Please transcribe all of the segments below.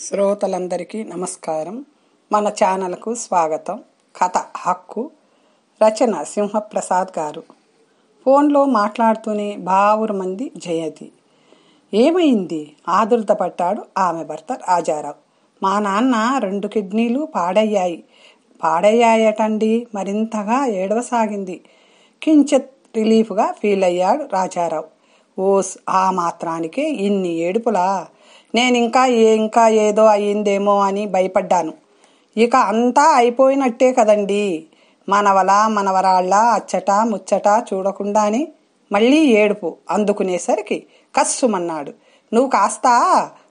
శ్రోతలందరికీ నమస్కారం. మన ఛానల్కు స్వాగతం. కథ హక్కు, రచన సింహప్రసాద్ గారు. ఫోన్లో మాట్లాడుతూనే బావురుమంది జయతి. ఏమైంది? ఆదుర్దపడ్డాడు ఆమె భర్త రాజారావు. మా నాన్న 2 కిడ్నీలు పాడయ్యాయటండి. మరింతగా ఏడవసాగింది. కించిత్ రిలీఫ్గా ఫీల్ అయ్యాడు రాజారావు. ఓస్, ఆ మాత్రానికే ఇన్ని ఏడుపులా? నేనింకా ఏదో అయ్యిందేమో అని భయపడ్డాను. ఇక అంతా అయిపోయినట్టే కదండి. మనవరాళ్ళ అచ్చట ముచ్చట చూడకుండానే మళ్ళీ ఏడుపు అందుకునేసరికి కస్సుమన్నాడు. నువ్వు కాస్త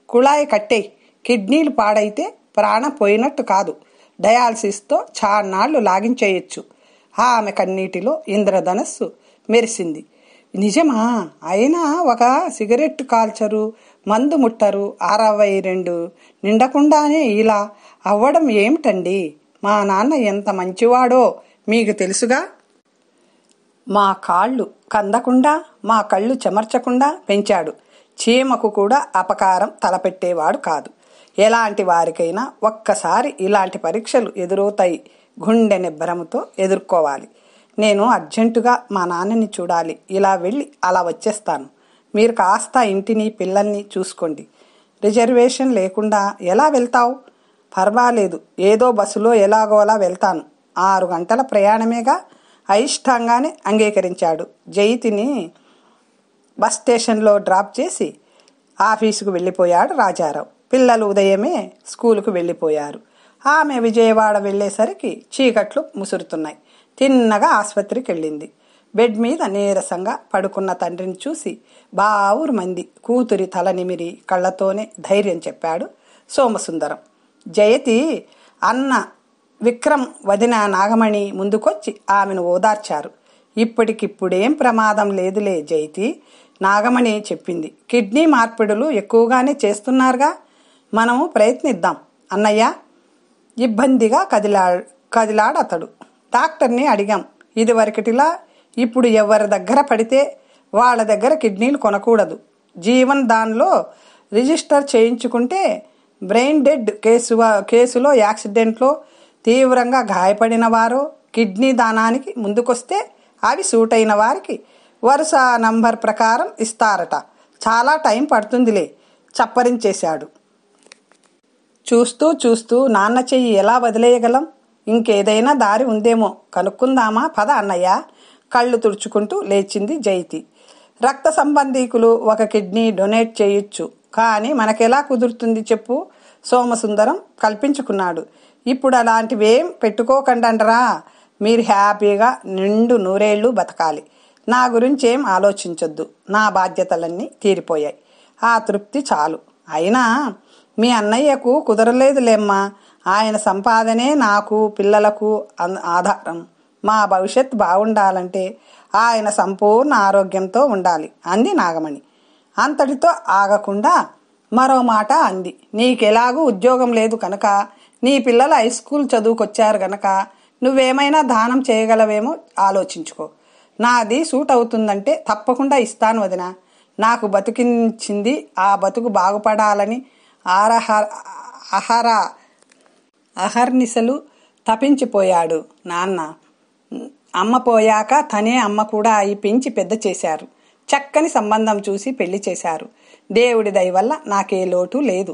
కుళాయి కట్టేయి. కిడ్నీలు పాడైతే ప్రాణం పోయినట్టు కాదు. డయాలసిస్తో చాన్నాళ్లు లాగించేయచ్చు. ఆమె కన్నీటిలో ఇంద్రధనస్సు మెరిసింది. నిజమా? అయినా ఒక సిగరెట్టు కాల్చరు, మందు ముట్టరు, 62 నిండకుండానే ఇలా అవ్వడం ఏమిటండి? మా నాన్న ఎంత మంచివాడో మీకు తెలుసుగా. మా కాళ్ళు కందకుండా, మా కళ్ళు చెమర్చకుండా పెంచాడు. చీమకు కూడా అపకారం తలపెట్టేవాడు కాదు. ఎలాంటి వారికైనా ఒక్కసారి ఇలాంటి పరీక్షలు ఎదురవుతాయి. గుండె నిబ్బరంతో ఎదుర్కోవాలి. నేను అర్జెంటుగా మా నాన్నని చూడాలి. ఇలా వెళ్ళి అలా వచ్చేస్తాను. మీరు కాస్త ఇంటిని పిల్లల్ని చూసుకోండి. రిజర్వేషన్ లేకుండా ఎలా వెళ్తావు? పర్వాలేదు, ఏదో బస్సులో ఎలాగోలా వెళ్తాను. 6 గంటల ప్రయాణమేగా. అయిష్టంగానే అంగీకరించాడు. జయతిని బస్ స్టేషన్లో డ్రాప్ చేసి ఆఫీసుకు వెళ్ళిపోయాడు రాజారావు. పిల్లలు ఉదయమే స్కూలుకు వెళ్ళిపోయారు. ఆమె విజయవాడ వెళ్ళేసరికి చీకట్లు ముసురుతున్నాయి. తిన్నగా ఆసుపత్రికి వెళ్ళింది. బెడ్ మీద నీరసంగా పడుకున్న తండ్రిని చూసి బావురుమంది. కూతురి తల నిమిరి కళ్ళతోనే ధైర్యం చెప్పాడు సోమసుందరం. జయతి అన్న విక్రమ్, వదిన నాగమణి ముందుకొచ్చి ఆమెను ఓదార్చారు. ఇప్పటికిప్పుడేం ప్రమాదం లేదులే జయతి, నాగమణి చెప్పింది. కిడ్నీ మార్పిడులు ఎక్కువగానే చేస్తున్నారుగా, మనము ప్రయత్నిద్దాం అన్నయ్య. ఇబ్బందిగా కదిలాడతడు. డాక్టర్ని అడిగాం. ఇదివరకటిలా ఇప్పుడు ఎవరి దగ్గర పడితే వాళ్ళ దగ్గర కిడ్నీలు కొనకూడదు. జీవన్ దాన్లో రిజిస్టర్ చేయించుకుంటే బ్రెయిన్ డెడ్ కేసులో యాక్సిడెంట్లో తీవ్రంగా గాయపడిన వారు కిడ్నీ దానానికి ముందుకొస్తే అవి సూట్ అయిన వారికి వరుస నంబర్ ప్రకారం ఇస్తారట. చాలా టైం పడుతుందిలే, చప్పరించేశాడు. చూస్తూ నాన్న చెయ్యి ఎలా వదిలేయగలం? ఇంకేదైనా దారి ఉందేమో కనుక్కుందామా, పద అన్నయ్య. కళ్ళు తుడుచుకుంటూ లేచింది జయతి. రక్త సంబంధీకులు 1 కిడ్నీ డొనేట్ చేయొచ్చు, కానీ మనకెలా కుదురుతుంది చెప్పు? సోమసుందరం కల్పించుకున్నాడు. ఇప్పుడు అలాంటివేం పెట్టుకోకండరా. మీరు హ్యాపీగా నిండు 100 ఏళ్ళు బతకాలి. నా గురించేం ఆలోచించొద్దు. నా బాధ్యతలన్నీ తీరిపోయాయి. ఆ తృప్తి చాలు. అయినా మీ అన్నయ్యకు కుదరలేదులేమ్మా. ఆయన సంపాదనే నాకు, పిల్లలకు ఆధారం. మా భవిష్యత్ బాగుండాలంటే ఆయన సంపూర్ణ ఆరోగ్యంతో ఉండాలి అంది నాగమణి. అంతటితో ఆగకుండా మరో మాట అంది. నీకెలాగూ ఉద్యోగం లేదు కనుక, నీ పిల్లలు హై స్కూల్ చదువుకొచ్చారు గనక నువ్వేమైనా దానం చేయగలవేమో ఆలోచించుకో. నాది సూట్ అవుతుందంటే తప్పకుండా ఇస్తాను వదిన. నాకు బతికించింది, ఆ బతుకు బాగుపడాలని అహర్నిశలు తపించిపోయాడు నాన్న. అమ్మ పోయాక తనే అమ్మ కూడా అయి పెంచి పెద్ద చేశారు. చక్కని సంబంధం చూసి పెళ్లి చేశారు. దేవుడి దయ వల్ల నాకే లోటు లేదు.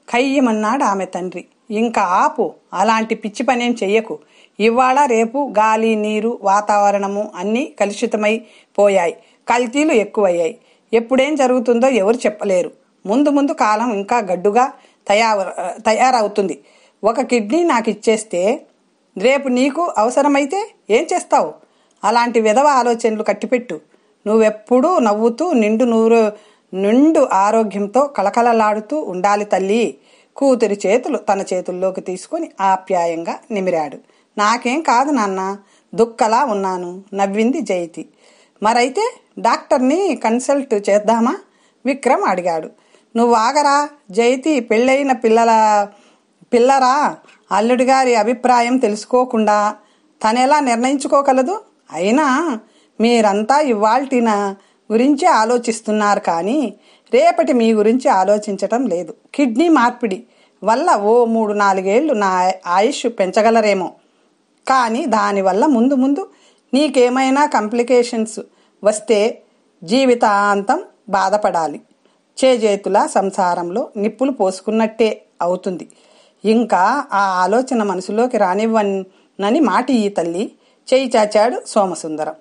కయ్యమన్నాడు ఆమె తండ్రి. ఇంకా ఆపు, అలాంటి పిచ్చి పనేం చెయ్యకు. ఇవాళ రేపు గాలి, నీరు, వాతావరణము అన్నీ కలుషితమై పోయాయి. కల్తీలు ఎక్కువయ్యాయి. ఎప్పుడేం జరుగుతుందో ఎవరు చెప్పలేరు. ముందు కాలం ఇంకా గడ్డుగా తయారవుతుంది. 1 కిడ్నీ నాకు ఇచ్చేస్తే రేపు నీకు అవసరమైతే ఏం చేస్తావు? అలాంటి విధవ ఆలోచనలు కట్టిపెట్టు. నువ్వెప్పుడూ నవ్వుతూ నిండు ఆరోగ్యంతో కళకళలాడుతూ ఉండాలి తల్లి. కూతురి చేతులు తన చేతుల్లోకి తీసుకుని ఆప్యాయంగా నిమిరాడు. నాకేం కాదు నాన్న, దుక్కలా ఉన్నాను నవ్వింది జయతి. మరైతే డాక్టర్ని కన్సల్ట్ చేద్దామా? విక్రమ్ అడిగాడు. నువ్వు ఆగరా జయతి, పెళ్ళైన పిల్లరా. అల్లుడి గారి అభిప్రాయం తెలుసుకోకుండా తనెలా నిర్ణయించుకోగలదు? అయినా మీరంతా ఇవాల్టిన గురించి ఆలోచిస్తున్నారు, కానీ రేపటి మీ గురించి ఆలోచించటం లేదు. కిడ్నీ మార్పిడి వల్ల ఓ 3-4 ఏళ్ళు నా ఆయుష్ పెంచగలరేమో. కానీ దానివల్ల ముందు ముందు నీకేమైనా కాంప్లికేషన్స్ వస్తే జీవితాంతం బాధపడాలి. చేజేతుల సంసారంలో నిప్పులు పోసుకున్నట్టే అవుతుంది. ఇంకా ఆ ఆలోచన మనసులోకి రానివ్వనని మాట ఈ తల్లి. చేయి చాచాడు సోమసుందరం.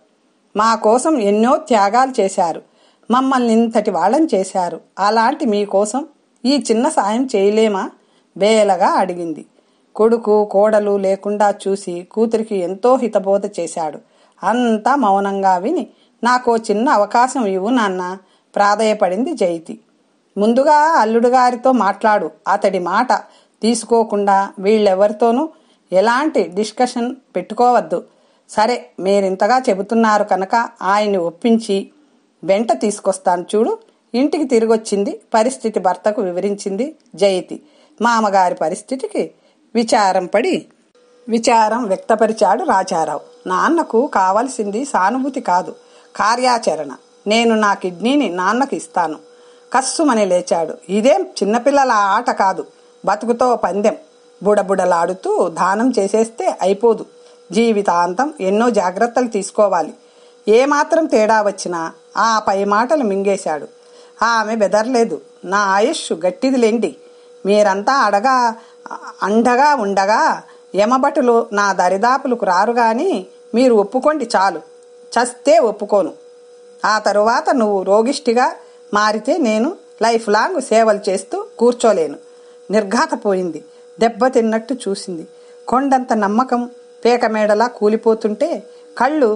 మా కోసం ఎన్నో త్యాగాలు చేశారు. మమ్మల్ని ఇంతటి వాళ్ళని చేశారు. అలాంటి మీకోసం ఈ చిన్న సాయం చేయలేమా? బేలగా అడిగింది. కొడుకు కోడలు లేకుండా చూసి కూతురికి ఎంతో హితబోధ చేశాడు. అంతా మౌనంగా విని నాకో చిన్న అవకాశం ఇవ్వు నాన్న ప్రాధేయపడింది జయతి. ముందుగా అల్లుడు గారితో మాట్లాడు. అతడి మాట తీసుకోకుండా వీళ్ళెవరితోనూ ఎలాంటి డిస్కషన్ పెట్టుకోవద్దు. సరే, మీరింతగా చెబుతున్నారు కనుక ఆయన్ని ఒప్పించి వెంట తీసుకొస్తాను చూడు. ఇంటికి తిరిగొచ్చింది. పరిస్థితి భర్తకు వివరించింది జయతి. మామగారి పరిస్థితికి విచారం వ్యక్తపరిచాడు రాజారావు. నాన్నకు కావలసింది సానుభూతి కాదు, కార్యాచరణ. నేను నా కిడ్నీని నాన్నకు ఇస్తాను. కస్సుమని లేచాడు. ఇదేం చిన్నపిల్లల ఆట కాదు, బతుకుతో పందెం. బుడబుడలాడుతూ దానం చేసేస్తే అయిపోదు. జీవితాంతం ఎన్నో జాగ్రత్తలు తీసుకోవాలి. ఏమాత్రం తేడా వచ్చినా ఆ పై మాటలు మింగేశాడు. ఆమె బెదర్లేదు. నా ఆయుష్ గట్టిదిలేండి. మీరంతా అండగా ఉండగా యమభటులు నా దరిదాపులకు రారు. గాని మీరు ఒప్పుకోండి చాలు. చస్తే ఒప్పుకోను. ఆ తరువాత నువ్వు రోగిష్టిగా మారితే నేను లైఫ్ లాంగ్ సేవలు చేస్తూ కూర్చోలేను. నిర్ఘాతపోయింది. దెబ్బతిన్నట్టు చూసింది. కొండంత నమ్మకం పేకమేడలా కూలిపోతుంటే కళ్ళు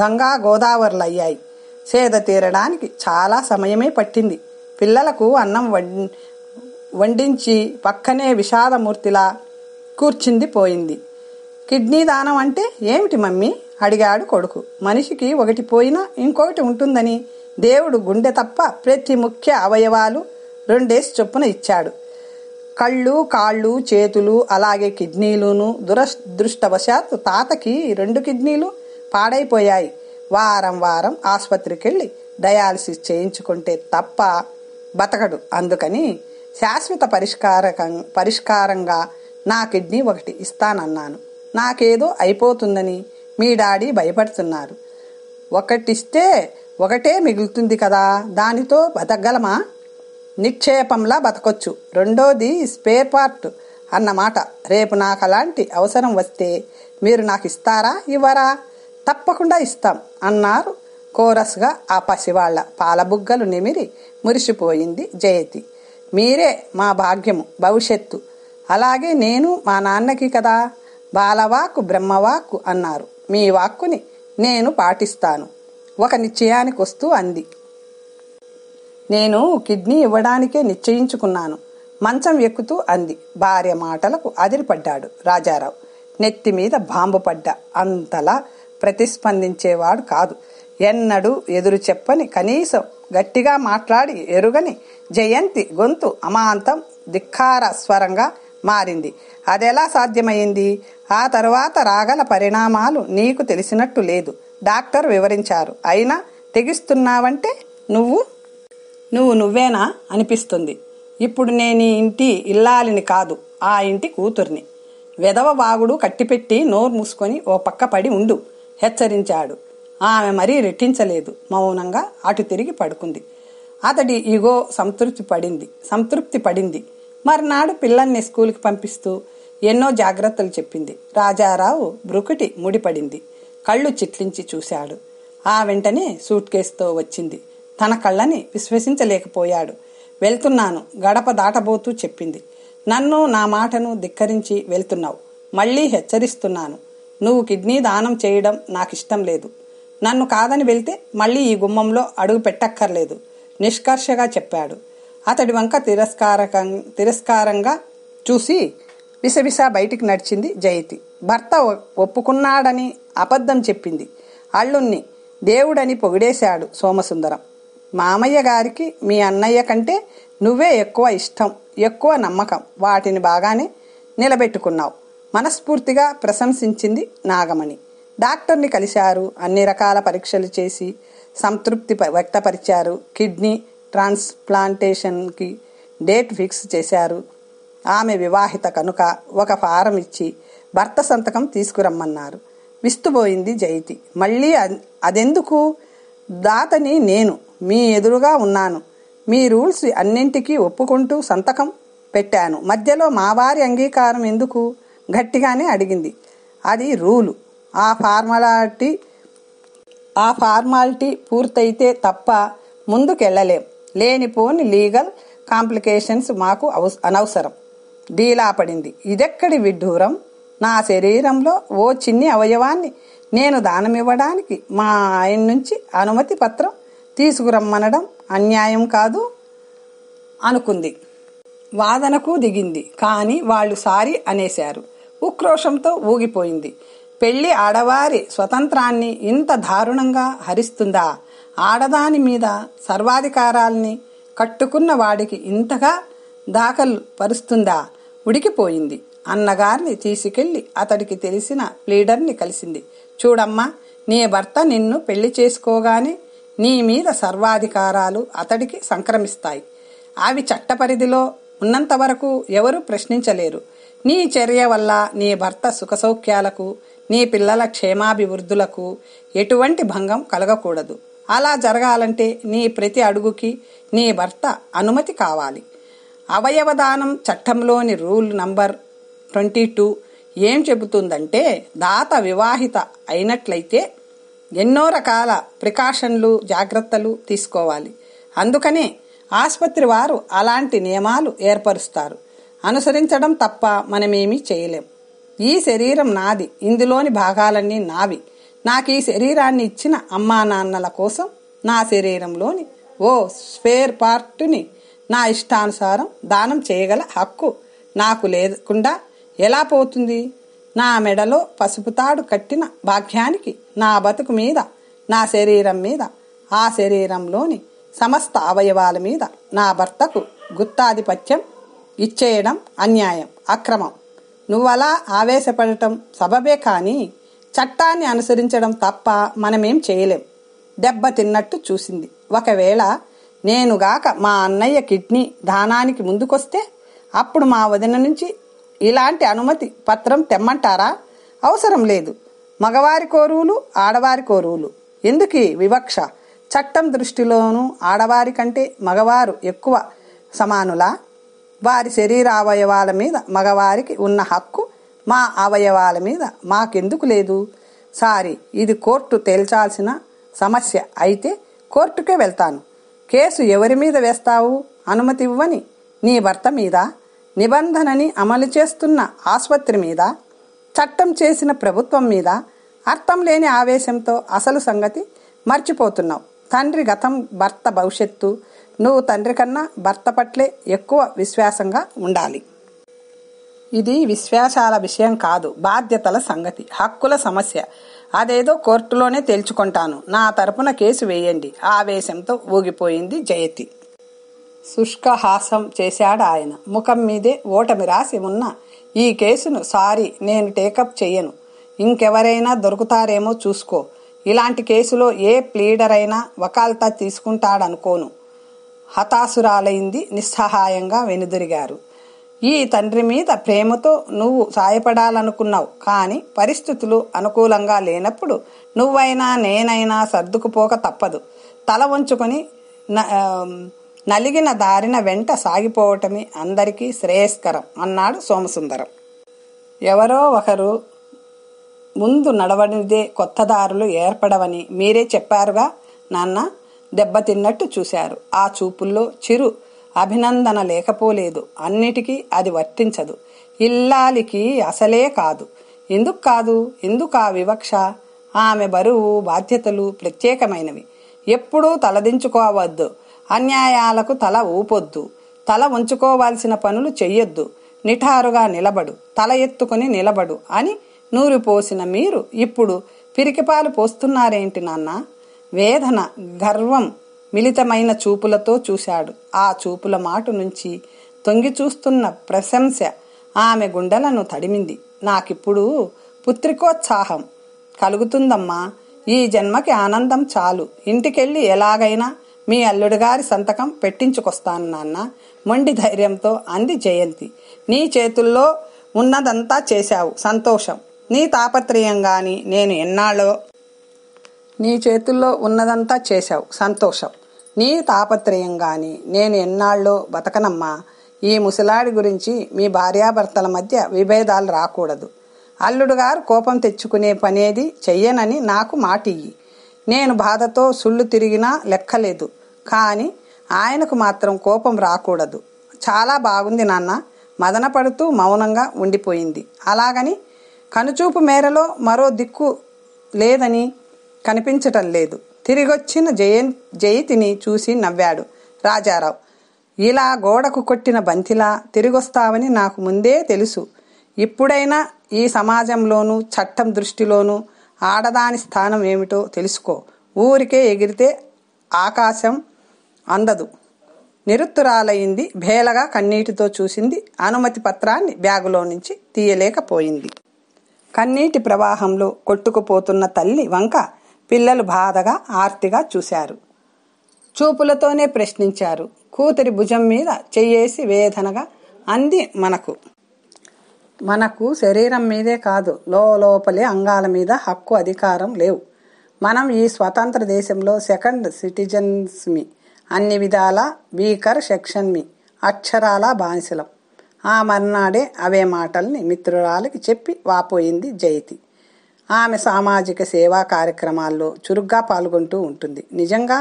గంగా గోదావరులయ్యాయి. సేద తీరడానికి చాలా సమయమే పట్టింది. పిల్లలకు అన్నం వండించి పక్కనే విషాదమూర్తిలా కూర్చుంది పోయింది. కిడ్నీ దానం అంటే ఏమిటి మమ్మీ అడిగాడు కొడుకు. మనిషికి ఒకటి పోయినా ఇంకొకటి ఉంటుందని దేవుడు గుండె తప్ప ప్రతి ముఖ్య అవయవాలు 2 చొప్పున ఇచ్చాడు. కళ్ళు, కాళ్ళు, చేతులు, అలాగే కిడ్నీలును. దురదృష్టవశాత్తు తాతకి 2 కిడ్నీలు పాడైపోయాయి. వారం వారం ఆసుపత్రికెళ్ళి డయాలసిస్ చేయించుకుంటే తప్ప బతకడు. అందుకని శాశ్వత పరిష్కారంగా నా కిడ్నీ ఒకటి ఇస్తానన్నాను. నాకేదో అయిపోతుందని మీ డాడీ భయపడుతున్నారు. ఒకటిస్తే ఒకటే మిగులుతుంది కదా, దానితో బతకగలమా? నిక్షేపంలా బతకొచ్చు. రెండోది స్పేర్ పార్ట్ అన్నమాట. రేపు నాకు అలాంటి అవసరం వస్తే మీరు నాకు ఇస్తారా ఇవ్వరా? తప్పకుండా ఇస్తాం అన్నారు కోరస్గా ఆ పసివాళ్ల పాలబుగ్గలు నిమిరి మురిసిపోయింది జయతి. మీరే మా భాగ్యము, భవిష్యత్తు. అలాగే నేను మా నాన్నకి కదా. బాలవాక్కు బ్రహ్మవాక్కు అన్నారు. మీ వాక్కుని నేను పాటిస్తాను. ఒక నిశ్చయానికి వస్తూ అంది. నేను కిడ్నీ ఇవ్వడానికే నిశ్చయించుకున్నాను. మంచం ఎక్కుతూ అంది. భార్య మాటలకు అదిరిపడ్డాడు రాజారావు. నెత్తి మీద బాంబు పడ్డా అంతలా ప్రతిస్పందించేవాడు కాదు. ఎన్నడూ ఎదురు చెప్పని, కనీసం గట్టిగా మాట్లాడి ఎరుగని జయంతి గొంతు అమాంతం ధిక్కార స్వరంగా మారింది. అదెలా సాధ్యమైంది? ఆ తరువాత రాగల పరిణామాలు నీకు తెలిసినట్టు లేదు. డాక్టర్ వివరించారు. అయినా తెగిస్తున్నావంటే నువ్వేనా అనిపిస్తుంది. ఇప్పుడు నేను ఇంటి ఇల్లాలిని కాదు, ఆ ఇంటి కూతుర్ని. వెధవ వాగుడు కట్టిపెట్టి నోరు మూసుకొని ఓ పక్క పడి ఉండు హెచ్చరించాడు. ఆమె మరీ రెట్టించలేదు. మౌనంగా అటు తిరిగి పడుకుంది. అతడి ఈగో సంతృప్తి పడింది. మర్నాడు పిల్లల్ని స్కూల్కి పంపిస్తూ ఎన్నో జాగ్రత్తలు చెప్పింది. రాజారావు బ్రుకుటి ముడిపడింది. కళ్ళు చిట్లించి చూశాడు. ఆ వెంటనే సూట్ కేసుతో వచ్చింది. తన కళ్ళని విశ్వసించలేకపోయాడు. వెళ్తున్నాను గడప దాటబోతూ చెప్పింది. నన్ను నా మాటను ధిక్కరించి వెళ్తున్నావు. మళ్ళీ హెచ్చరిస్తున్నాను. నువ్వు కిడ్నీ దానం చేయడం నాకిష్టం లేదు. నన్ను కాదని వెళ్తే మళ్ళీ ఈ గుమ్మంలో అడుగు పెట్టక్కర్లేదు నిష్కర్షగా చెప్పాడు. అతడి వంక తిరస్కారంగా చూసి విసవిస బయటికి నడిచింది జయతి. భర్త ఒప్పుకున్నాడని అబద్ధం చెప్పింది. అల్లుణ్ణి దేవుడని పొగిడేశాడు సోమసుందరం. మామయ్య గారికి మీ అన్నయ్య కంటే నువ్వే ఎక్కువ ఇష్టం, ఎక్కువ నమ్మకం. వాటిని బాగానే నిలబెట్టుకున్నావు మనస్ఫూర్తిగా ప్రశంసించింది నాగమణి. డాక్టర్ని కలిశారు. అన్ని రకాల పరీక్షలు చేసి సంతృప్తి వ్యక్తపరిచారు. కిడ్నీ ట్రాన్స్ప్లాంటేషన్కి డేట్ ఫిక్స్ చేశారు. ఆమె వివాహిత కనుక ఒక ఫారం ఇచ్చి భర్త సంతకం తీసుకురమ్మన్నారు. విస్తుపోయింది జయతి. మళ్ళీ అదెందుకు? దాతని నేను మీ ఎదురుగా ఉన్నాను. మీ రూల్స్ అన్నింటికీ ఒప్పుకుంటూ సంతకం పెట్టాను. మధ్యలో మా వారి అంగీకారం ఎందుకు? గట్టిగానే అడిగింది. అది రూలు. ఆ ఫార్మాలిటీ పూర్తయితే తప్ప ముందుకెళ్ళలేం. లేనిపోని లీగల్ కాంప్లికేషన్స్ మాకు అనవసరం. డీలా పడింది. ఇదెక్కడి విడ్డూరం? నా శరీరంలో ఓ చిన్ని అవయవాన్ని నేను దానమివ్వడానికి మా ఆయన నుంచి అనుమతి పత్రం తీసుకురమ్మనడం అన్యాయం కాదు అనుకుంది. వాదనకు దిగింది. కానీ వాళ్ళు సారీ అనేశారు. ఉక్రోషంతో ఊగిపోయింది. పెళ్లి ఆడవారి స్వతంత్రాన్ని ఇంత దారుణంగా హరిస్తుందా? ఆడదాని మీద సర్వాధికారాల్ని కట్టుకున్న వాడికి ఇంతగా దాఖలు పరుస్తుందా? ఉడికిపోయింది. అన్నగారిని తీసుకెళ్లి అతడికి తెలిసిన ప్లీడర్ని కలిసింది. చూడమ్మా, నీ భర్త నిన్ను పెళ్లి చేసుకోగానే నీ మీద సర్వాధికారాలు అతడికి సంక్రమిస్తాయి. అవి చట్టపరిధిలో ఉన్నంత వరకు ఎవరూ ప్రశ్నించలేరు. నీ చర్య వల్ల నీ భర్త సుఖసౌఖ్యాలకు, నీ పిల్లల క్షేమాభివృద్ధులకు ఎటువంటి భంగం కలగకూడదు. అలా జరగాలంటే నీ ప్రతి అడుగుకి నీ భర్త అనుమతి కావాలి. అవయవదానం చట్టంలోని రూల్ నంబర్ 22 ఏం చెబుతుందంటే, దాత వివాహిత అయినట్లయితే ఎన్నో రకాల ప్రికాషన్లు, జాగ్రత్తలు తీసుకోవాలి. అందుకనే ఆసుపత్రి వారు అలాంటి నియమాలు ఏర్పరుస్తారు. అనుసరించడం తప్ప మనమేమీ చేయలేం. ఈ శరీరం నాది, ఇందులోని భాగాలన్నీ నావి. నాకు ఈ శరీరాన్ని ఇచ్చిన అమ్మా నాన్నల కోసం నా శరీరంలోని ఓ స్పేర్ పార్టుని నా ఇష్టానుసారం దానం చేయగల హక్కు నాకు లేకుండా ఎలా పోతుంది? నా మెడలో పసుపు తాడు కట్టిన భాగ్యానికి నా బతుకు మీద, నా శరీరం మీద, ఆ శరీరంలోని సమస్త అవయవాల మీద నా భర్తకు గుత్తాధిపత్యం ఇచ్చేయడం అన్యాయం, అక్రమం. నువ్వలా ఆవేశపడటం సబబే కానీ చట్టాన్ని అనుసరించడం తప్ప మనమేం చేయలేం. దెబ్బ తిన్నట్టు చూసింది. ఒకవేళ నేనుగాక మా అన్నయ్య కిడ్నీ దానానికి ముందుకొస్తే అప్పుడు మా వదిన నుంచి ఇలాంటి అనుమతి పత్రం తెమ్మంటారా? అవసరం లేదు. మగవారి కోరువులు, ఆడవారి కోరువులు. ఎందుకీ వివక్ష? చట్టం దృష్టిలోనూ ఆడవారి కంటే మగవారు ఎక్కువ సమానులా? వారి శరీరావయవాల మీద మగవారికి ఉన్న హక్కు మా అవయవాల మీద మాకెందుకు లేదు? సారీ, ఇది కోర్టు తేల్చాల్సిన సమస్య అయితే కోర్టుకే వెళ్తాను. కేసు ఎవరి మీద వేస్తావు? అనుమతి ఇవ్వని నీ భర్త మీద, నిబంధనని అమలు చేస్తున్న ఆసుపత్రి మీద, చట్టం చేసిన ప్రభుత్వం మీద. అర్థం లేని ఆవేశంతో అసలు సంగతి మర్చిపోతున్నావు. తండ్రి గతం, భర్త భవిష్యత్తు. నువ్వు తండ్రి కన్నా భర్త పట్లే ఎక్కువ విశ్వాసంగా ఉండాలి. ఇది విశ్వాసాల విషయం కాదు, బాధ్యతల సంగతి, హక్కుల సమస్య. అదేదో కోర్టులోనే తేల్చుకుంటాను. నా తరపున కేసు వేయండి. ఆవేశంతో ఊగిపోయింది జయతి. శుష్కహాసం చేశాడు ఆయన. ముఖం మీదే ఓటమి రాసి ఉన్న ఈ కేసును సారీ నేను టేకప్ చెయ్యను. ఇంకెవరైనా దొరుకుతారేమో చూసుకో. ఇలాంటి కేసులో ఏ ప్లీడర్ అయినా వకాల్తా తీసుకుంటాడనుకోను. హతాశురాలైంది. నిస్సహాయంగా వెనుదిరిగారు. ఈ తండ్రి మీద ప్రేమతో నువ్వు సాయపడాలనుకున్నావు. కానీ పరిస్థితులు అనుకూలంగా లేనప్పుడు నువ్వైనా నేనైనా సర్దుకుపోక తప్పదు. తల వంచుకొని నలిగిన దారిన వెంట సాగిపోవటమే అందరికీ శ్రేయస్కరం అన్నాడు సోమసుందరం. ఎవరో ఒకరు ముందు నడవనిదే కొత్త దారులు ఏర్పడవని మీరే చెప్పారుగా నాన్న. దెబ్బతిన్నట్టు చూశారు. ఆ చూపుల్లో చిరు అభినందన లేకపోలేదు. అన్నిటికీ అది వర్తించదు. ఇల్లాలికి అసలే కాదు. ఎందుకు కాదు? ఎందుకు ఆ వివక్ష? ఆమె బరువు, బాధ్యతలు ప్రత్యేకమైనవి. ఎప్పుడూ తలదించుకోవద్దు. అన్యాయాలకు తల ఊపొద్దు. తల ఉంచుకోవాల్సిన పనులు చెయ్యొద్దు. నిఠారుగా నిలబడు, తల ఎత్తుకుని నిలబడు అని నూరిపోసిన మీరు ఇప్పుడు పిరికిపాలు పోస్తున్నారేంటి నాన్న? వేదన, గర్వం మిళితమైన చూపులతో చూశాడు. ఆ చూపుల మాటు నుంచి తొంగి చూస్తున్న ప్రశంస ఆమె గుండెలను తడిమింది. నాకిప్పుడు పుత్రికోత్సాహం కలుగుతుందమ్మా. ఈ జన్మకి ఆనందం చాలు. ఇంటికెళ్ళి ఎలాగైనా మీ అల్లుడిగారి సంతకం పెట్టించుకొస్తాను నాన్న, మొండి ధైర్యంతో అంది జయంతి. నీ చేతుల్లో ఉన్నదంతా చేశావు, సంతోషం. నీ తాపత్రయం గాని నేను ఎన్నాళ్ళో నీ చేతుల్లో ఉన్నదంతా చేశావు, సంతోషం. నీ తాపత్రయం గాని నేను ఎన్నాళ్ళో బతకనమ్మా. ఈ ముసలాడి గురించి మీ భార్యాభర్తల మధ్య విభేదాలు రాకూడదు. అల్లుడు గారు కోపం తెచ్చుకునే పనేది చెయ్యనని నాకు మాటియ్యి. నేను బాధతో సుళ్ళు తిరిగినా లెక్కలేదు, కానీ ఆయనకు మాత్రం కోపం రాకూడదు. చాలా బాగుంది నాన్న. మదన పడుతూ మౌనంగా ఉండిపోయింది. అలాగని కనుచూపు మేరలో మరో దిక్కు లేదని కనిపించటం లేదు. తిరిగొచ్చిన జయతిని చూసి నవ్వాడు రాజారావు. ఇలా గోడకు కొట్టిన బంతిలా తిరిగొస్తావని నాకు ముందే తెలుసు. ఇప్పుడైనా ఈ సమాజంలోనూ చట్టం దృష్టిలోనూ ఆడదాని స్థానం ఏమిటో తెలుసుకో. ఊరికే ఎగిరితే ఆకాశం అందదు. నిరుత్తురాలయ్యింది. భేలగా కన్నీటితో చూసింది. అనుమతి పత్రాన్ని బ్యాగులో నుంచి తీయలేకపోయింది. కన్నీటి ప్రవాహంలో కొట్టుకుపోతున్న తల్లి వంక పిల్లలు బాధగా ఆర్తిగా చూశారు. చూపులతోనే ప్రశ్నించారు. కూతురి భుజం మీద చెయ్యేసి వేదనగా అంది. మనకు శరీరం మీదే కాదు, లోపలే అంగాల మీద హక్కు అధికారం లేవు. మనం ఈ స్వతంత్ర దేశంలో సెకండ్ సిటిజన్స్ మీ, అన్ని విధాల బీకర్ సెక్షన్ మీ, అక్షరాల బానిసలం. ఆ మర్నాడే అవే మాటల్ని మిత్రురాలికి చెప్పి వాపోయింది జయతి. ఆమె సామాజిక సేవా కార్యక్రమాల్లో చురుగ్గా పాల్గొంటూ ఉంటుంది. నిజంగా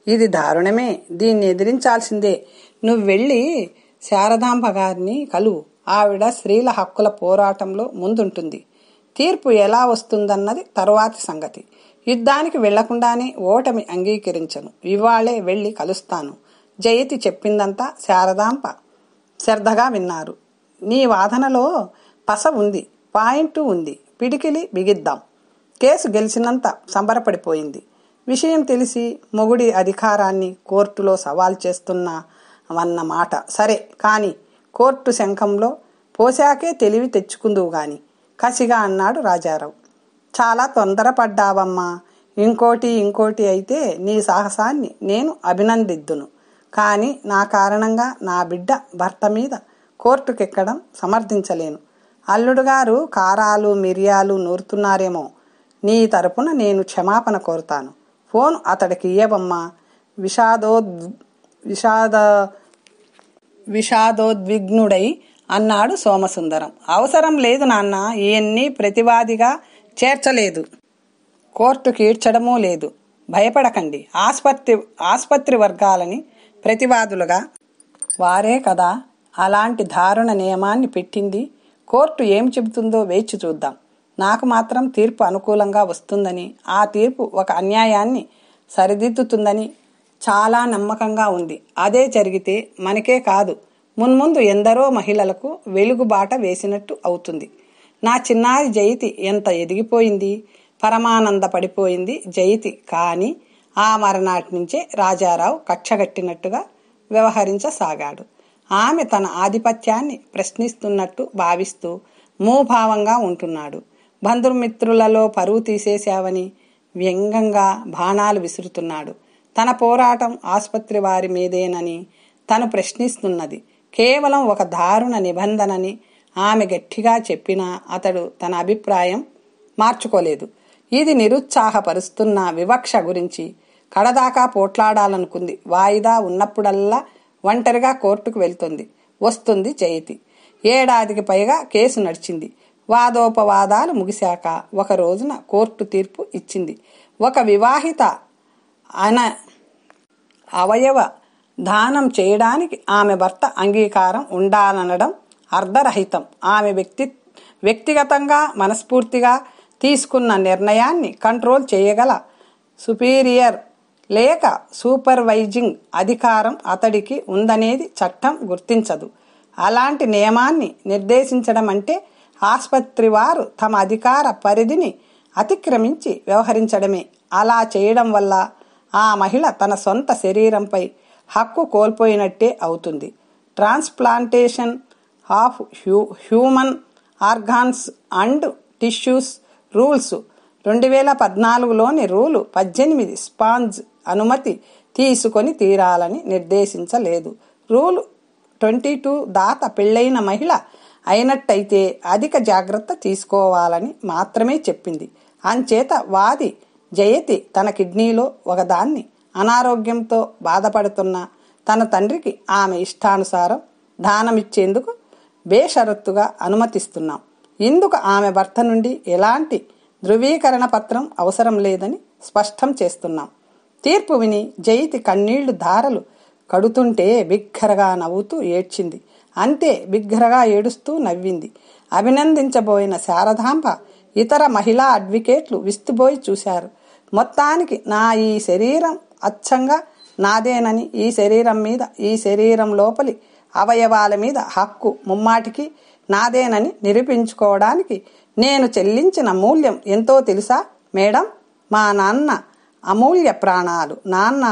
ఇది దారుణమే, దీన్ని ఎదిరించాల్సిందే. నువ్వు వెళ్ళి శారదాంబ గారిని కలువు. ఆవిడ స్త్రీల హక్కుల పోరాటంలో ముందుంటుంది. తీర్పు ఎలా వస్తుందన్నది తరువాతి సంగతి. యుద్ధానికి వెళ్లకుండానే ఓటమి అంగీకరించను. ఇవాళే వెళ్ళి కలుస్తాను. జయతి చెప్పిందంతా శారదాంబ శ్రద్ధగా విన్నారు. నీ వాదనలో పస ఉంది, పాయింట్ ఉంది. పిడికిలి బిగిద్దాం. కేసు గెలిచినంత సంబరపడిపోయింది. విషయం తెలిసి మొగుడి అధికారాన్ని కోర్టులో సవాల్ చేస్తున్నావన్న మాట సరే, కానీ కోర్టు శంఖంలో పోశాకే తెలివి తెచ్చుకుందువు గాని, కసిగా అన్నాడు రాజారావు. చాలా తొందరపడ్డావమ్మా. ఇంకోటి అయితే నీ సాహసాన్ని నేను అభినందిద్దును. కానీ నా కారణంగా నా బిడ్డ భర్త మీద కోర్టుకెక్కడం సమర్థించలేను. అల్లుడు గారు కారాలు మిరియాలు నూరుతున్నారేమో. నీ తరపున నేను క్షమాపణ కోరుతాను. ఫోన్ అతడికి ఇయ్యవమ్మా. విషాదోద్విగ్నుడై అన్నాడు సోమసుందరం. అవసరం లేదు నాన్న, ఈయన్ని ప్రతివాదిగా చేర్చలేదు, కోర్టుకి ఈడ్చడమూ లేదు. భయపడకండి. ఆస్పత్రి వర్గాలని ప్రతివాదులుగా వారే కదా అలాంటి దారుణ నియమాన్ని పెట్టింది. కోర్టు ఏం చెబుతుందో వేచి చూద్దాం. నాకు మాత్రం తీర్పు అనుకూలంగా వస్తుందని, ఆ తీర్పు ఒక అన్యాయాన్ని సరిదిద్దుతుందని చాలా నమ్మకంగా ఉంది. అదే జరిగితే మనకే కాదు, మున్ముందు ఎందరో మహిళలకు వెలుగుబాట వేసినట్టు అవుతుంది. నా చిన్నారి జయతి ఎంత ఎదిగిపోయింది, పరమానంద పడిపోయింది జయతి. కానీ ఆ మరనాటి నుంచే రాజారావు కక్షగట్టినట్టుగా వ్యవహరించసాగాడు. ఆమె తన ఆధిపత్యాన్ని ప్రశ్నిస్తున్నట్టు భావిస్తూ మూభావంగా ఉంటున్నాడు. బంధుమిత్రులలో పరువు తీసేశావని వ్యంగ్యంగా బాణాలు విసురుతున్నాడు. తన పోరాటం ఆస్పత్రి వారి మీదేనని తను ప్రశ్నిస్తున్నది కేవలం ఒక దారుణ నిబంధనని ఆమె గట్టిగా చెప్పినా అతడు తన అభిప్రాయం మార్చుకోలేదు. ఇది నిరుత్సాహపరుస్తున్న వివక్ష గురించి కడదాకా పోట్లాడాలనుకుంది. వాయిదా ఉన్నప్పుడల్లా ఒంటరిగా కోర్టుకు వస్తుంది జయతి. ఏడాదికి పైగా కేసు నడిచింది. వాదోపవాదాలు ముగిశాక ఒక రోజున కోర్టు తీర్పు ఇచ్చింది. ఒక వివాహిత అవయవ దానం చేయడానికి ఆమె భర్త అంగీకారం ఉండాలనడం అర్ధరహితం. ఆమె వ్యక్తిగతంగా మనస్ఫూర్తిగా తీసుకున్న నిర్ణయాన్ని కంట్రోల్ చేయగల సుపీరియర్ లేక సూపర్వైజింగ్ అధికారం అతడికి ఉందనేది చట్టం గుర్తించదు. అలాంటి నియమాన్ని నిర్దేశించడం అంటే ఆస్పత్రి వారు తమ అధికార పరిధిని అతిక్రమించి వ్యవహరించడమే. అలా చేయడం వల్ల ఆ మహిళ తన సొంత శరీరంపై హక్కు కోల్పోయినట్టే అవుతుంది. Transplantation of human organs and tissues rules 2014లోని రూలు 18 స్పాంజ్ అనుమతి తీసుకొని తీరాలని నిర్దేశించలేదు. రూల్ 22 దాత పెళ్ళైన మహిళ అయినట్టయితే అధిక జాగ్రత్త తీసుకోవాలని మాత్రమే చెప్పింది. అంచేత వాది జయతి తన కిడ్నీలో ఒకదాన్ని అనారోగ్యంతో బాధపడుతున్న తన తండ్రికి ఆమె ఇష్టానుసారం దానమిచ్చేందుకు బేషరతుగా అనుమతిస్తున్నాం. ఇందుకు ఆమె భర్త నుండి ఎలాంటి ధృవీకరణ పత్రం అవసరం లేదని స్పష్టం చేస్తున్నాం. తీర్పు విని జయతి కన్నీళ్లు ధారలు కడుతుంటే బిగ్గరగా నవ్వుతూ ఏడ్చింది. అంతే, బిగ్గరగా ఏడుస్తూ నవ్వింది. అభినందించబోయిన శారదాంబ ఇతర మహిళా అడ్వకేట్లు విస్తుబోయి చూశారు. మొత్తానికి నా ఈ శరీరం అచ్చంగా నాదేనని, ఈ శరీరం మీద, ఈ శరీరం లోపలి అవయవాల మీద హక్కు ముమ్మాటికి నాదేనని నిరూపించుకోవడానికి నేను చెల్లించిన మూల్యం ఎంతో తెలుసా మేడం? మా నాన్న అమూల్య ప్రాణాలు. నాన్న